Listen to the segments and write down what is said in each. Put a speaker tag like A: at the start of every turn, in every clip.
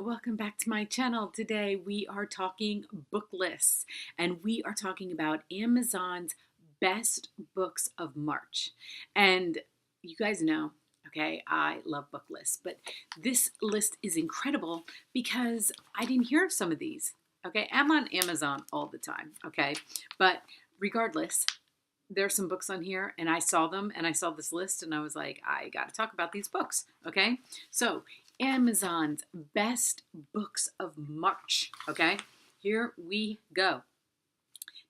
A: welcome back to my channel. Today we are talking book lists and we are talking about Amazon's best books of March. And you guys know, okay, I love book lists, but this list is incredible because I didn't hear of some of these. Okay, I'm on Amazon all the time, okay, but regardless, there's some books on here and I saw them and I saw this list and I was like, I got to talk about these books. Okay. So Amazon's best books of March. Okay. Here we go.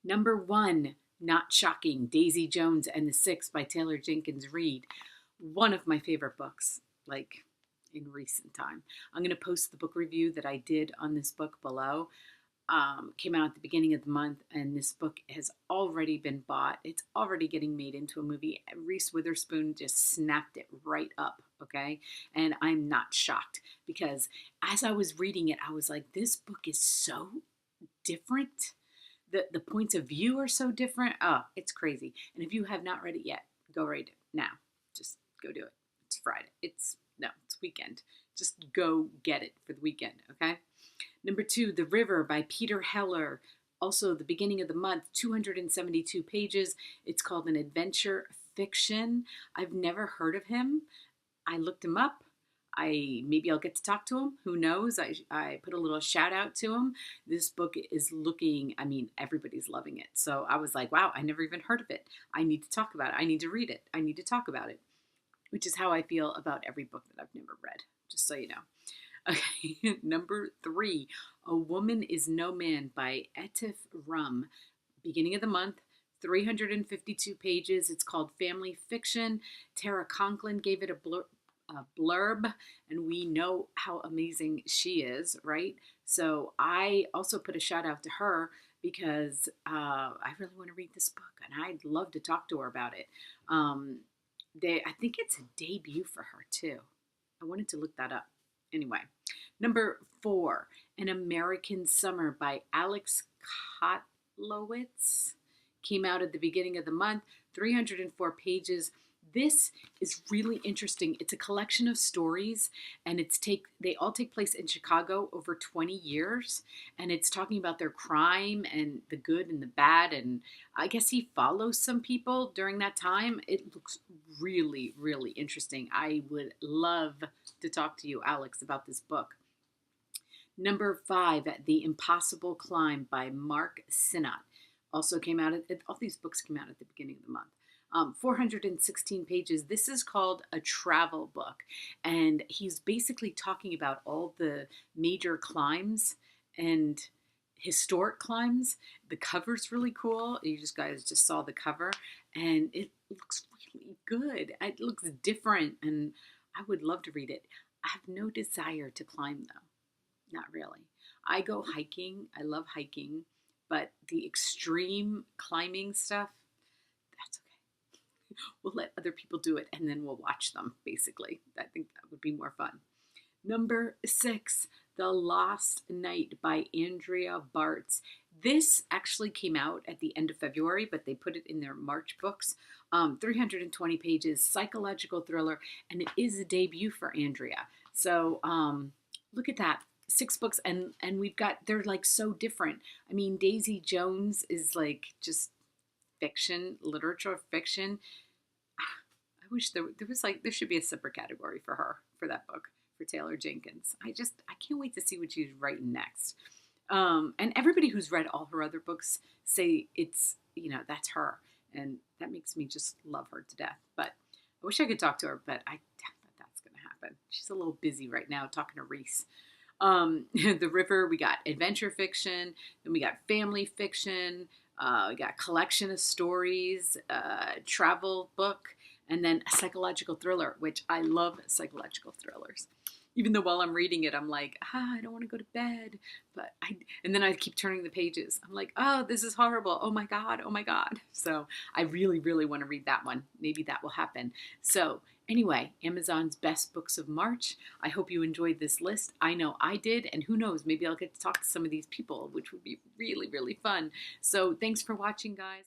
A: Number one, not shocking, Daisy Jones and the Six by Taylor Jenkins Reid. One of my favorite books, like in recent time. I'm going to post the book review that I did on this book below. Came out at the beginning of the month, and this book has already been bought. It's already getting made into a movie. Reese Witherspoon just snapped it right up, okay? And I'm not shocked because as I was reading it, I was like, this book is so different. The points of view are so different. Oh, it's crazy. And if you have not read it yet, go read it now. Just go do it. It's Friday. It's weekend. Just go get it for the weekend, okay? Number two, The River by Peter Heller. Also, the beginning of the month, 272 pages. It's called an adventure fiction. I've never heard of him. I looked him up. Maybe I'll get to talk to him. Who knows? I put a little shout out to him. This book is looking, everybody's loving it. So I was like, wow, I never even heard of it. I need to talk about it. I need to read it. I need to talk about it, which is how I feel about every book that I've never read, just so you know. Okay, number three, A Woman is No Man by Etif Rum. Beginning of the month, 352 pages. It's called family fiction. Tara Conklin gave it a blurb, and we know how amazing she is, right? So I also put a shout out to her because I really want to read this book, and I'd love to talk to her about it. I think it's a debut for her too. I wanted to look that up. Anyway, number four, An American Summer by Alex Kotlowitz. Came out at the beginning of the month, 304 pages. This is really interesting. It's a collection of stories, and they all take place in Chicago over 20 years, and it's talking about their crime and the good and the bad, and I guess he follows some people during that time. It looks really, really interesting. I would love to talk to you, Alex, about this book. Number five, The Impossible Climb by Mark Sinnott. Also came out, all these books came out at the beginning of the month. 416 pages. This is called a travel book, and he's basically talking about all the major climbs and historic climbs. The cover's really cool. You guys just saw the cover, and it looks really good. It looks different, and I would love to read it. I have no desire to climb, though. Not really. I go hiking. I love hiking, but the extreme climbing stuff, that's okay. We'll let other people do it and then we'll watch them, basically. I think that would be more fun. Number six, The Lost Night by Andrea Bartz. This actually came out at the end of February, but they put it in their March books. 320 pages, psychological thriller, and it is a debut for Andrea. So look at that. 6 books, and they're like so different. Daisy Jones is like just fiction, literature fiction. I wish there should be a separate category for her, for that book, for Taylor Jenkins. I can't wait to see what she's writing next. And everybody who's read all her other books say it's, that's her. And that makes me just love her to death. But I wish I could talk to her, but I doubt that that's going to happen. She's a little busy right now talking to Reese. The River, we got adventure fiction, then we got family fiction, we got collection of stories, travel book, and then a psychological thriller, which I love psychological thrillers. Even though while I'm reading it, I'm like, I don't want to go to bed, and then I keep turning the pages. I'm like, oh, this is horrible. Oh my God. Oh my God. So I really, really want to read that one. Maybe that will happen. So anyway, Amazon's best books of March. I hope you enjoyed this list. I know I did, and who knows, maybe I'll get to talk to some of these people, which would be really, really fun. So thanks for watching, guys.